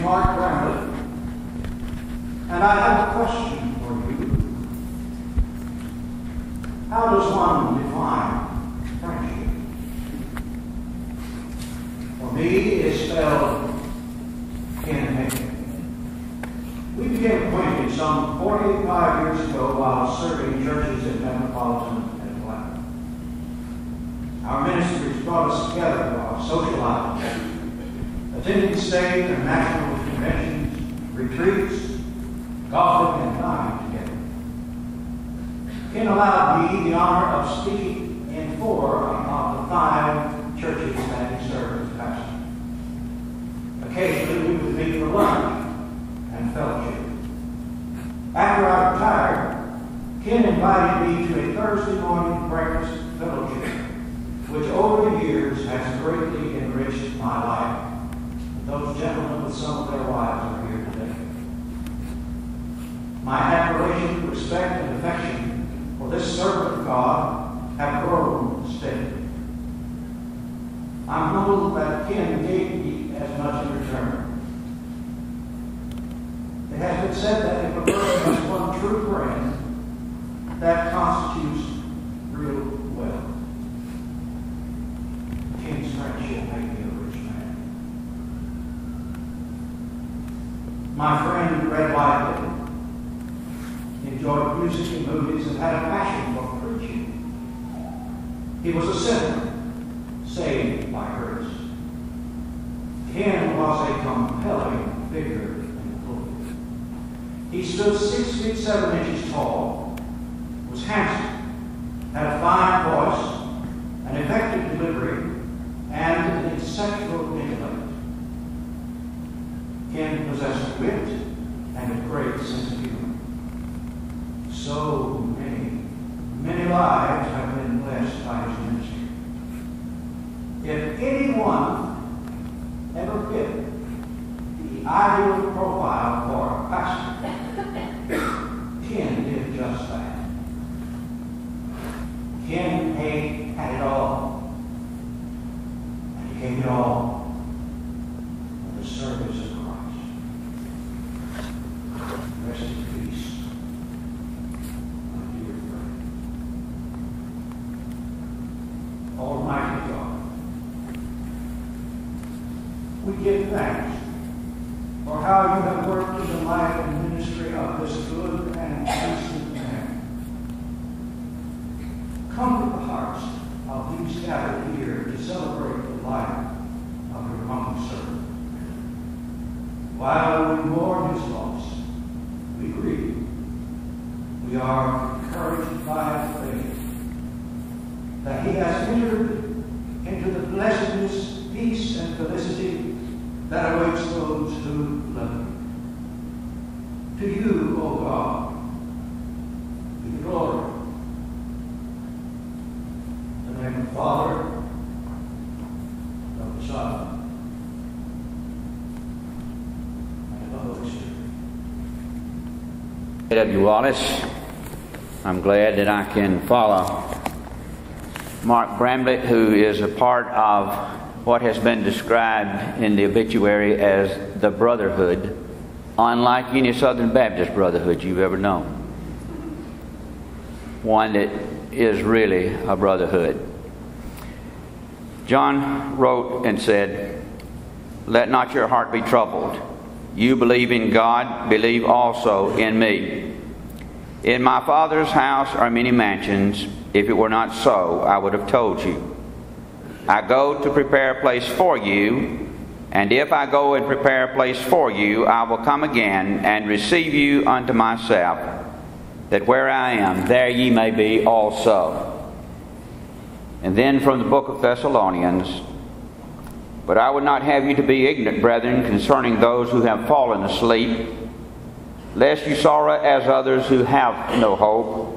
Mark Bramlett, and I have a question for you. How does one define friendship? For me, it's spelled kin. We became acquainted some 45 years ago while serving churches in metropolitan Atlanta. Our ministries brought us together while socializing, attending state and national conventions, retreats, golfing, and dining together. Ken allowed me the honor of speaking in 4 of the 5 churches that he served as pastor. Occasionally, we would meet for lunch and fellowship. After I retired, Ken invited me to a Thursday morning breakfast fellowship, which over the years has greatly enriched my life. Those gentlemen with some of their wives are here today. My admiration, respect, and affection for this servant of God have grown steadily. I'm humbled that Ken gave me as much in return. It has been said that if a person has one true friend, that constitutes real wealth. Ken's friendship made me a rich man. My friend Red Whiteley enjoyed music and movies and had a passion for preaching. He was a sinner, saved by grace. Ken was a compelling figure. He stood 6 feet 7 inches tall, was handsome, had a fine voice, an effective delivery, and an exceptional intellect. Ken possessed wit and a great sense of humor. So many lives have been blessed by his ministry. If anyone ever fit the ideal profile for a pastor, Ken did just that. Ken had it all, and he gave it all for the service of Christ. Rest in peace, my dear friend. Almighty God, we give thanks for how you have worked in the life and ministry of this good and innocent man. Comfort the hearts of these gathered here to celebrate the life of your humble servant. While we mourn his loss, we grieve. We are encouraged by faith that he has entered into the blessedness, peace, and felicity that awaits those who love him. To you, O God, be the glory. In the name of the Father, of the Son, and of the Holy Spirit. W. Wallace, I'm glad that I can follow Mark Bramlett, who is a part of what has been described in the obituary as the brotherhood, unlike any Southern Baptist brotherhood you've ever known. One that is really a brotherhood. John wrote and said, "Let not your heart be troubled. You believe in God, believe also in me. In my Father's house are many mansions. If it were not so, I would have told you. I go to prepare a place for you, and if I go and prepare a place for you, I will come again and receive you unto myself, that where I am, there ye may be also." And then from the book of Thessalonians, "But I would not have you to be ignorant, brethren, concerning those who have fallen asleep, lest you sorrow as others who have no hope.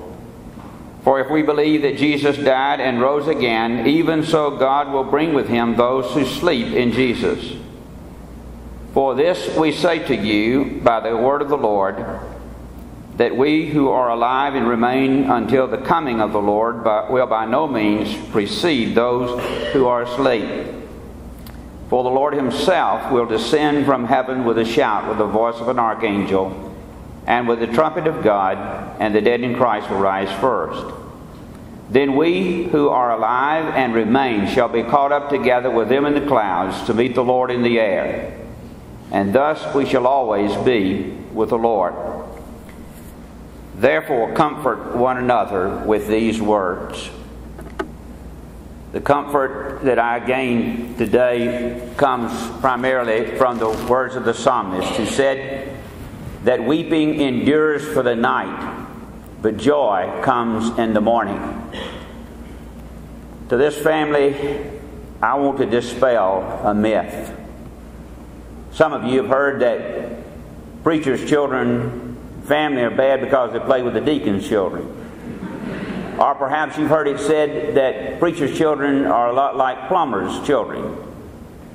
For if we believe that Jesus died and rose again, even so God will bring with him those who sleep in Jesus. For this we say to you by the word of the Lord, that we who are alive and remain until the coming of the Lord will by no means precede those who are asleep. For the Lord himself will descend from heaven with a shout, with the voice of an archangel, and with the trumpet of God, and the dead in Christ will rise first. Then we who are alive and remain shall be caught up together with them in the clouds to meet the Lord in the air. And thus we shall always be with the Lord. Therefore comfort one another with these words. The comfort that I gained today comes primarily from the words of the psalmist, who said that weeping endures for the night, but joy comes in the morning. To this family, I want to dispel a myth. Some of you have heard that preachers' children, family are bad because they play with the deacon's children. Or perhaps you've heard it said that preachers' children are a lot like plumbers' children.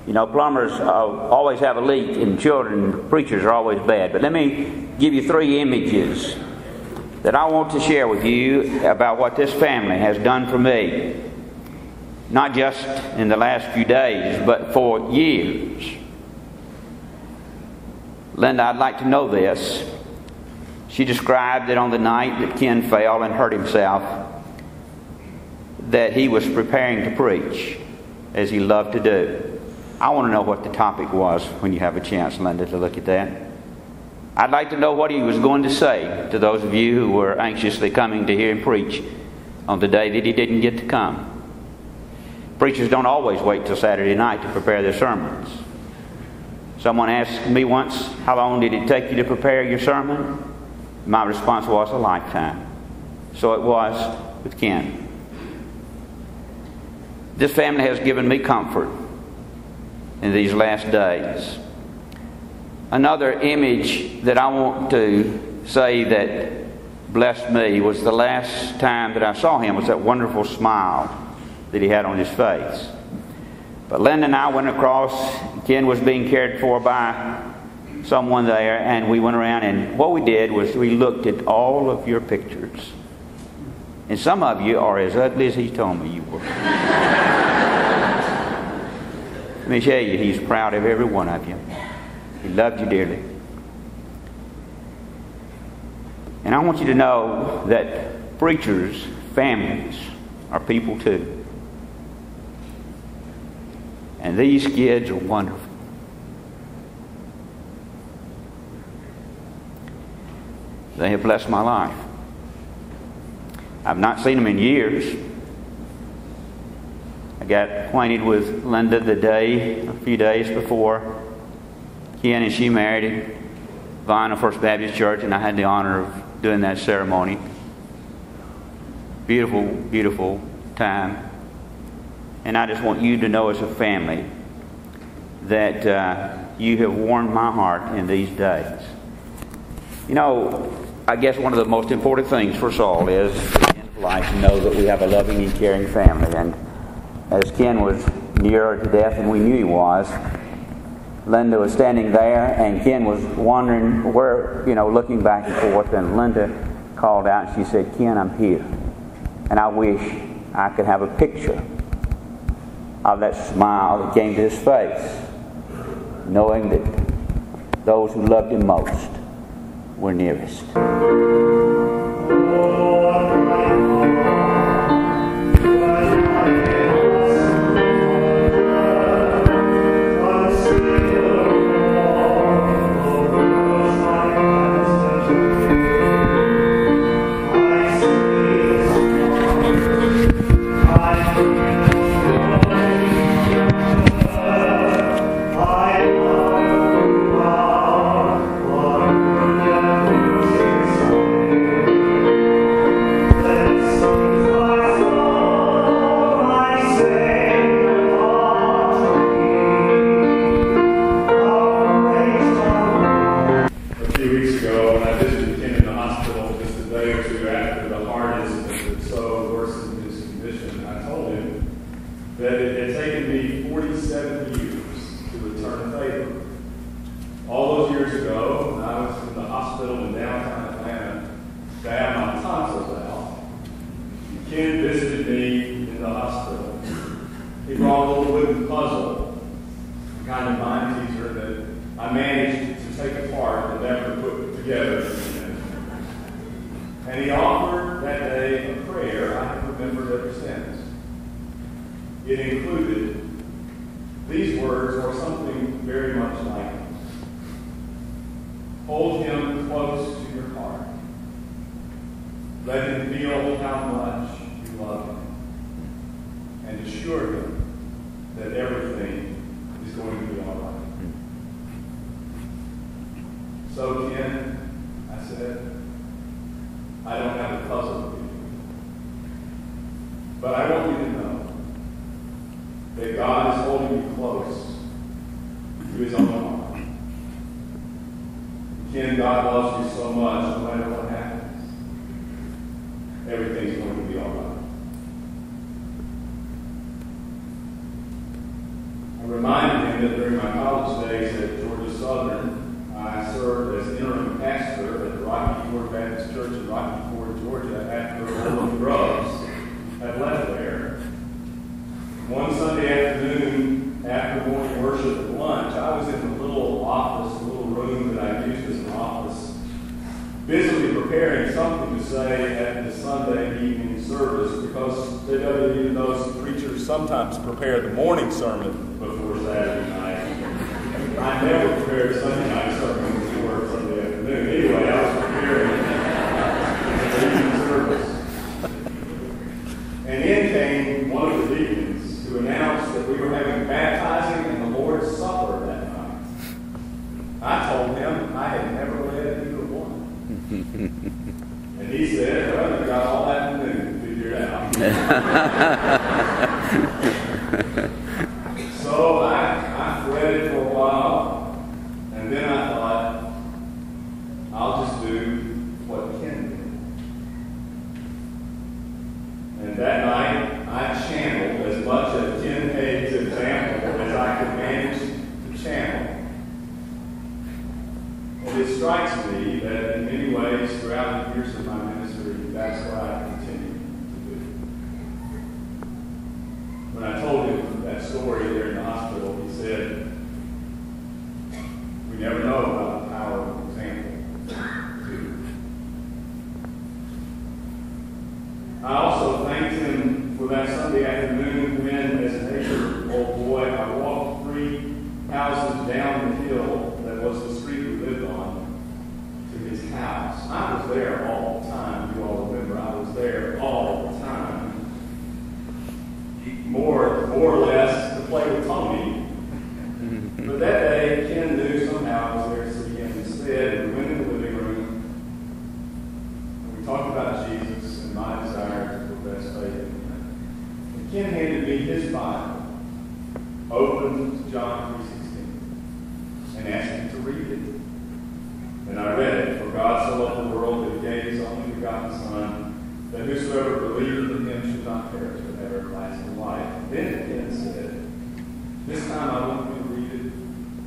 You know, plumbers always have a leak, and preachers are always bad. But let me give you 3 images that I want to share with you about what this family has done for me. Not just in the last few days, but for years. Linda, I'd like to know this. She described that on the night that Ken fell and hurt himself, that he was preparing to preach, as he loved to do. I want to know what the topic was when you have a chance, Linda, to look at that. I'd like to know what he was going to say to those of you who were anxiously coming to hear him preach on the day that he didn't get to come. Preachers don't always wait till Saturday night to prepare their sermons. Someone asked me once, how long did it take you to prepare your sermon? My response was, a lifetime. So it was with Ken. This family has given me comfort in these last days. Another image that I want to say that blessed me was the last time that I saw him was that wonderful smile that he had on his face. But Linda and I went across. Ken was being cared for by someone there, and we went around, and what we did was we looked at all of your pictures. And some of you are as ugly as he told me you were. Let me tell you, he's proud of every one of you. He loved you dearly. And I want you to know that preachers' families are people too. And these kids are wonderful. They have blessed my life. I've not seen them in years. I got acquainted with Linda a few days before Ken and she married at Vinyl First Baptist Church, and I had the honor of doing that ceremony. Beautiful, beautiful time. And I just want you to know as a family that you have warmed my heart in these days. You know, I guess one of the most important things for us all is in life to know that we have a loving and caring family. And as Ken was nearer to death than we knew he was, Linda was standing there, and Ken was wondering where, looking back and forth, and Linda called out and she said, "Ken, I'm here." And I wish I could have a picture of that smile that came to his face, knowing that those who loved him most were nearest. Let him feel how much you love him. And assure him that everything is going to be all right. So, Ken, I said, I don't have a puzzle for you. But I want you to know that God is holding you close to his own heart. Ken, God loves you so much, no matter what happens, everything's going to be all right. I reminded him that during my college days at Georgia Southern, I served as interim pastor at the Rocky Ford Baptist Church in Rocky Ford, Georgia, after all the Grubbs had left there. One Sunday afternoon, after morning worship at lunch, I was in the little office, the little room that I used as an office, busily preparing something to say at the Sunday evening service, because even those preachers sometimes prepare the morning sermon before Saturday night. I never prepared a Sunday night sermon before Sunday afternoon. Anyway, I was preparing the evening service. And in came one of the deacons who announced that we were having baptizing and the Lord's Supper that night. I told him I had never led either one. And he said, well, you got all afternoon to figure it out. So I fretted for a while, and then I thought, I'll just do what Ken did. And that night, I channeled as much of Ken Haag's example as I could manage to channel. And it strikes me that in many ways, throughout the years of my ministry, that's what I continue to do. When I told him that story there in the hospital, he said, we never know about the power of example. I also thanked him for that Sunday afternoon when, as an 8-year-old boy, I walked 3 houses down the hill that was the street we lived on to his house. I was there all the time. You all remember I was there all the time. More or less to play with Tony. But that day, Ken knew somehow I was there to see him instead. We went in the living room and we talked about Jesus and my desire to profess faith in him. And Ken handed me his Bible, opened to John 3:16, and asked me to read it. And I read it. For God so loved the world that he gave his only begotten Son, that whosoever believeth in him should not perish but have everlasting life. Then Ken said, this time I want you to read it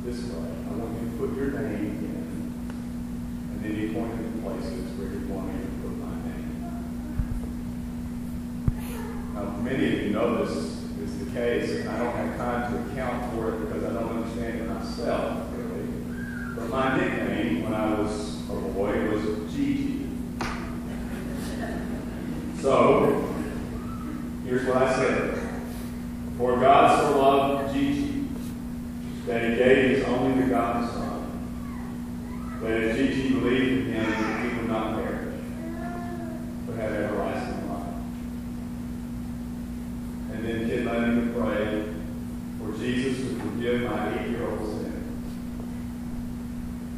this way. I want you to put your name in. And then he pointed to places where he wanted me to put my name. Now, many of you know this is the case, and I don't have time to account for it because I don't understand it myself, really. But my nickname when I was a boy was Gigi. So, here's what I said. For God so loved Gigi that he gave his only begotten Son, that if Gigi believed in him, he would not perish, but have everlasting life. And then Ken led me to pray for Jesus to forgive my 8-year-old sin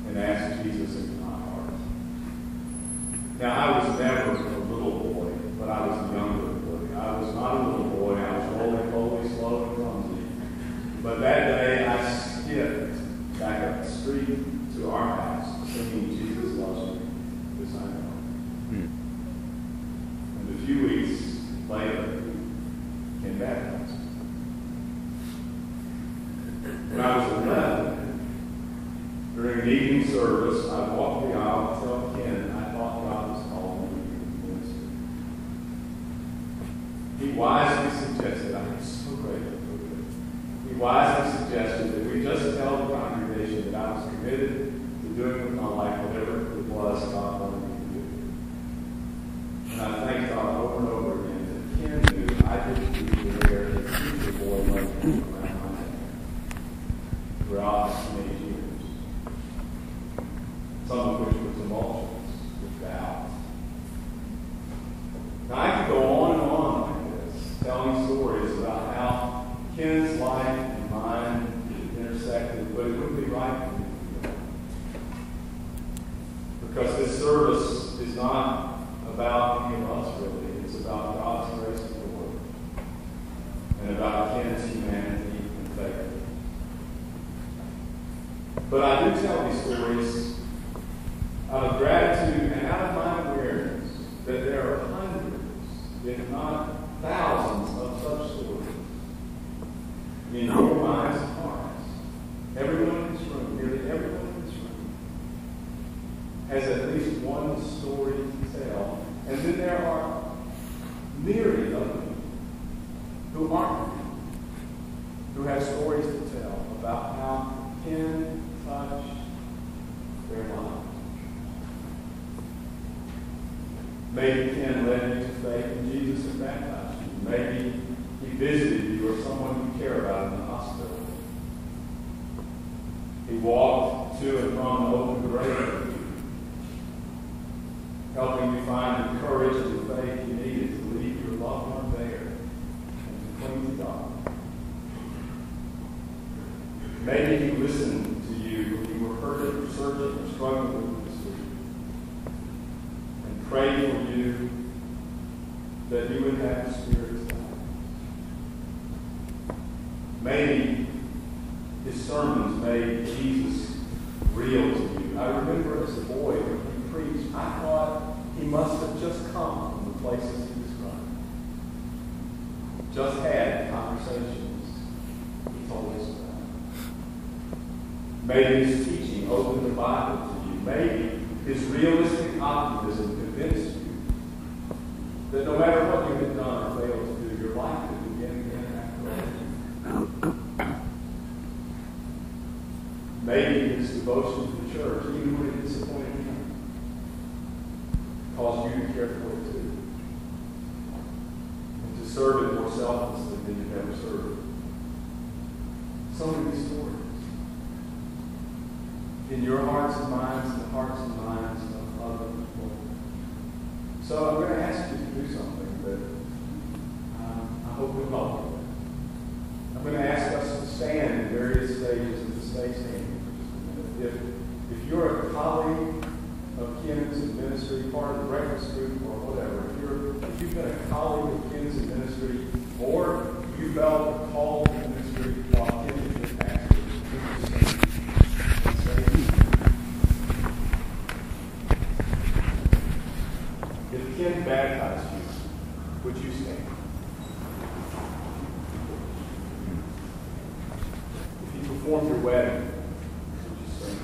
and ask Jesus into my heart. Now, I was never a little boy, but I was a younger boy. I was not a little boy. I was rolling, holy, slow, and clumsy. But that day, I skipped back up the street to our house, singing Jesus Loves Me, this I know. And a few weeks later, Ken baptized me. When I was 11, during an evening service, I walked the aisle and told Ken I thought God was calling me to ministry. He wisely suggested, I am so grateful for it. He wisely suggested that we just tell the congregation that I was committed to doing with my life whatever it was God wanted me to do. And I thank God over and over again that Ken knew I didn't need to wear his future boy like around my neck throughout many years, some of which were tumultuous with doubt. right with you. Because this service is not about any of us, really. It's about God's grace and glory. And about Ken's humanity and faith. But I do tell these stories out of gratitude and out of my awareness that there are hundreds, if not thousands, of such stories in your minds and hearts. Everyone in this room, nearly everyone in this room, has at least one story to tell. And then there are myriad of people who aren't, who have stories to tell about how Ken touched their lives. Maybe Ken led you to faith in Jesus and baptized you. Maybe he visited you or someone you care about in the hospital. He walked to and from the open grave, helping you find the courage and the faith you needed to leave your loved one there and to cling to God. Maybe he listened to you when you were hurting, searching, or struggling with this week, and prayed for you that you would have the Spirit's guidance. Maybe his sermons made Jesus real to you. I remember as a boy when he preached, I thought he must have just come from the places he was running. Just had conversations he told us about. Maybe his teaching opened the Bible to you. Maybe his realistic optimism convinced you that no matter what you had done or failed to do, your life could begin again after all. Maybe his devotion to the church, even when it disappointed him, caused you to care for it too. And to serve it more selflessly than you've ever served. So many stories. In your hearts and minds, and the hearts and minds of other people. So I'm going to ask you to do something that I hope will help you. I'm going to ask us to stand in various stages of the stay standing for just a minute. If you're a colleague of Ken's in ministry, part of the breakfast group or whatever, if you've been a colleague of Ken's in ministry, or you felt a call to ministry while Ken was your pastor, if Ken baptized you, would you stand? If he performed your wedding, would you stand?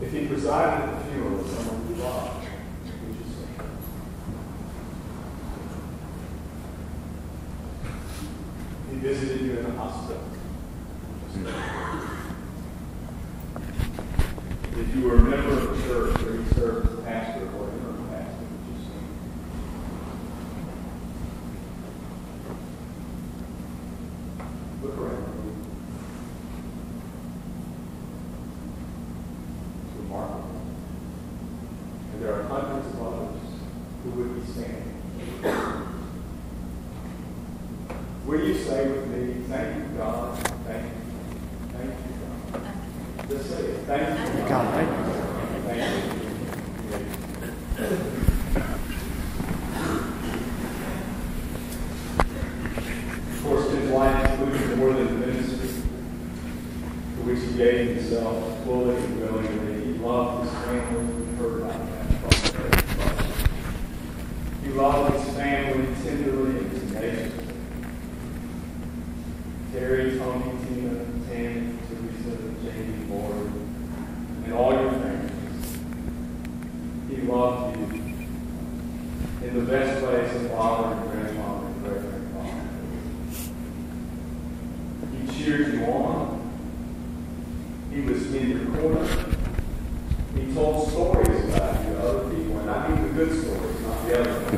If he presided at the funeral of someone you loved, would you stand? If he visited you in a hospital, would you stand? If you were a member of the church or you served as a pastor or interim pastor, would you stand? Look around. It's remarkable. And there are hundreds of others who would be standing. Will you say with me, thank you, God, thank you. Thank you, God. Just say it. Thank you, God. Thank you. Thank you. Of course, his life included more than the ministry, to which he gave himself fully and willingly. He loved his family. We heard about that. He loved his family tenderly and tenaciously. Terry, Tony, Tina, Tammy, Teresa, Jamie, Lord, and all your families. He loved you in the best ways of father and grandfather and great-grandfather. He cheered you on. He was in your corner. He told stories about you to other people, and I mean the good stories, not the other ones.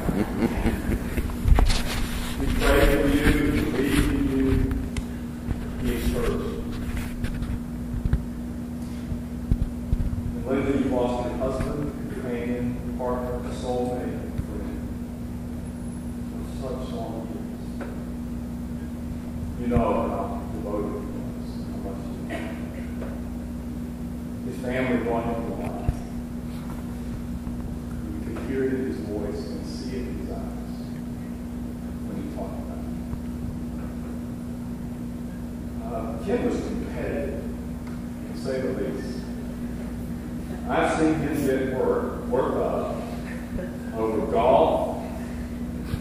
He prayed for you, he believed in you. He encouraged you. And Linda, you lost your husband, companion, partner, soulmate, friend for such long years. You know how devoted he was, how much he loved. His family wanted him alive. You could hear it in his voice and see it in his eyes when he talked about it. Ken was competitive, to say the least. I've seen him get worked up over golf,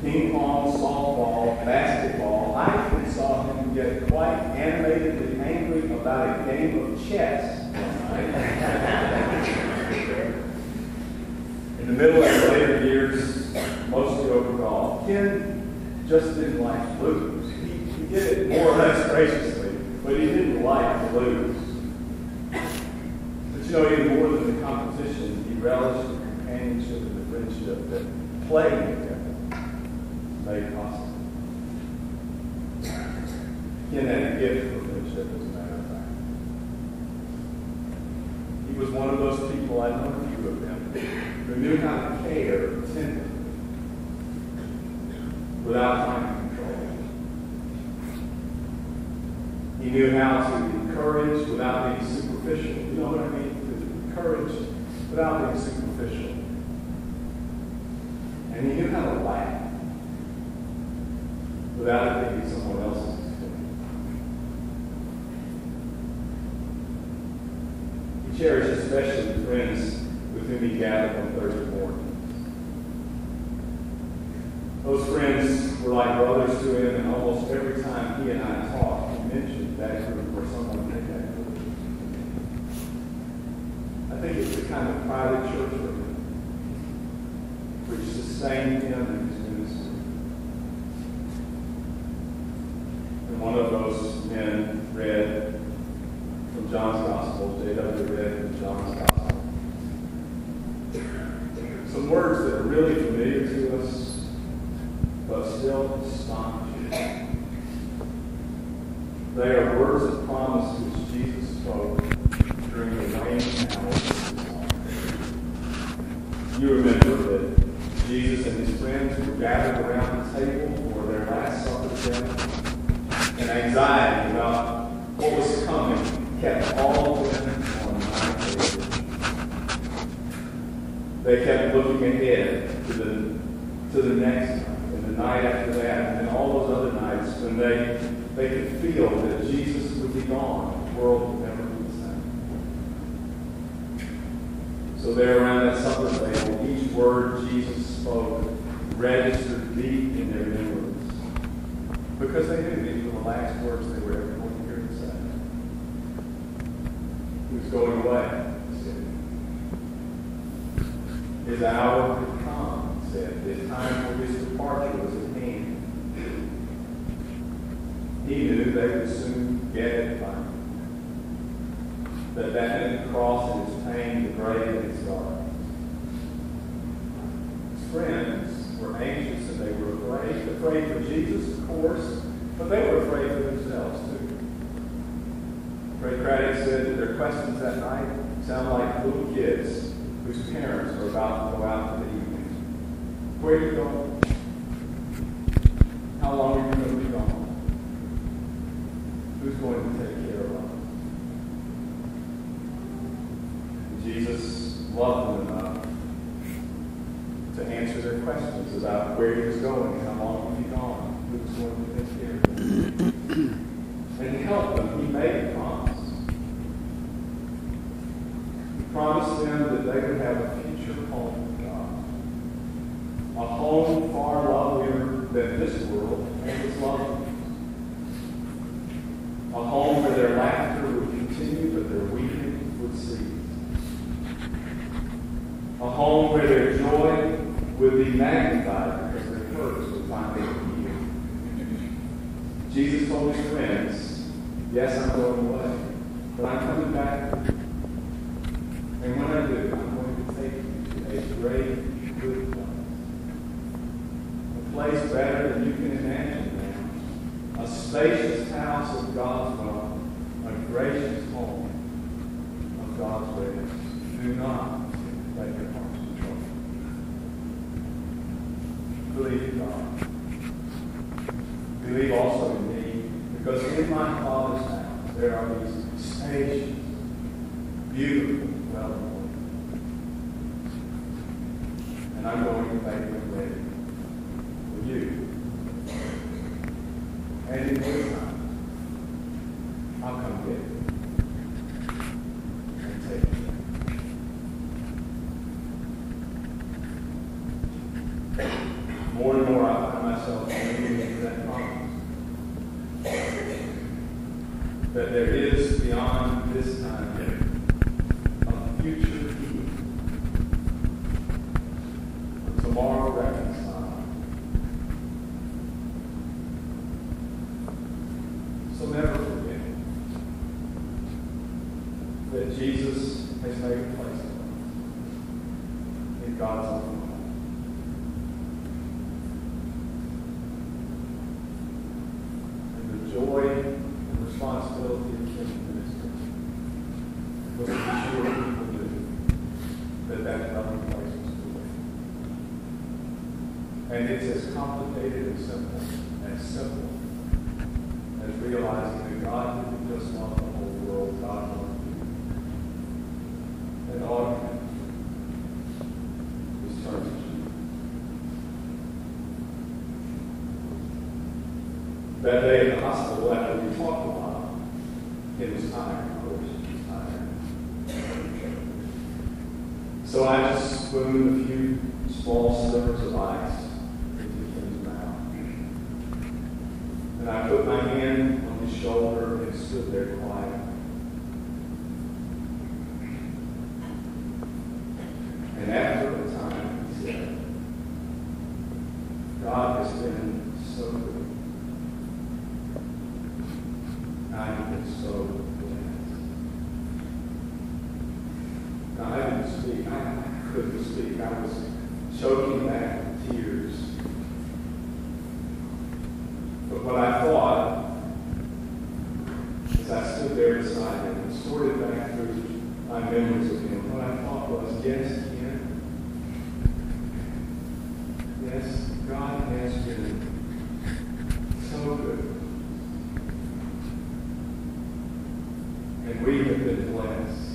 ping pong, softball, basketball. I even saw him get quite animatedly angry about a game of chess one night. In the middle of the later years, mostly over golf, Ken just didn't like to lose. He did it more or less graciously, but he didn't like to lose. But you know, even more than the competition, he relished the companionship and the friendship that playing together made possible. Ken had a gift for friendship, as a matter of fact. He was one of those people, I know a few of them, who knew how to care tenderly without trying to control. He knew how to encourage without being superficial. You know what I mean? To encourage without being superficial. And he knew how to laugh without it being someone else's experience. He cherished especially the friends with whom he gathered on Thursday mornings. Those friends were like brothers to him, and almost every time he and I talked, he mentioned that group or someone in that group. I think it's the kind of private church for him, which sustained him in his ministry. And one of those men read from John's Gospel, J.W. read from John's Gospel. Some words that are really familiar to us, but still astonishing. They are words of promise which Jesus spoke during the waning hours of his life. You remember that Jesus and his friends were gathered around the table for their last supper together, and anxiety about what was coming kept all of them on my table. They kept looking ahead to the next night, and the night after that, and then all those other nights when they could feel that Jesus would be gone. The world would never be the same. So there around that supper table, each word Jesus spoke registered deep in their memories, because they knew these were the last words they were ever going to hear him say. He was going away. His hour had come, he said. His time for his departure was at hand. He knew they would soon get it by that meant cross and his pain, the grave and his darkness. His friends were anxious and they were afraid. Afraid for Jesus, of course, but they were afraid for themselves too. Ray Craddock said that their questions that night sound like little kids whose parents are about to go out for the evening. Where are you going? How long are you going to be gone? Who's going to take care of us? Jesus loved them enough to answer their questions about where he was going and how long he would be gone, who was going to take care of them. And he helped them. He made a promise. He promised them that they would have a future home with God. A home far lovelier than this world and its loveliness. A home where their laughter would continue, but their weeping would cease. A home where their joy would be magnified because their hurts would finally be healed. Jesus told his friends, yes, I'm going away, but I'm coming back. And when I do, I'm going to take you to a great, good place. A place better than you can imagine now. A spacious house of God's love. A gracious home of God's ways. Do not let your hearts be troubled. Believe in God. Believe also in me, because Because in my Father's house there are these spacious, beautiful dwelling places. And I'm going to make them ready for you. And in due time, I'll come get you and take you. More and more I find myself leaning into that promise. That there is beyond this time a future healing. Tomorrow reconciled. So never forget that Jesus has made a place for us in God's own life. Joy and responsibility of kingdom ministry was to be sure people knew that dwelling place was good. And it's as complicated and simple as realizing that God didn't just want the whole world, God wanted you. And all you have is turn to Jesus. That day in the hospital, after we talked a while, it was tired. Of course, it was tired. So I just spooned a few small slivers of ice into Kim's mouth. And I put my hand on his shoulder and stood there quietly. And after a time, he said, God has been so good. I have been so blessed. Now, I didn't speak. I couldn't speak. I was choking back with tears. But what I thought, as I stood there beside him and sorted back through my memories of him, what I thought was, yes, Ken. Yes, God has been so good. And we have been blessed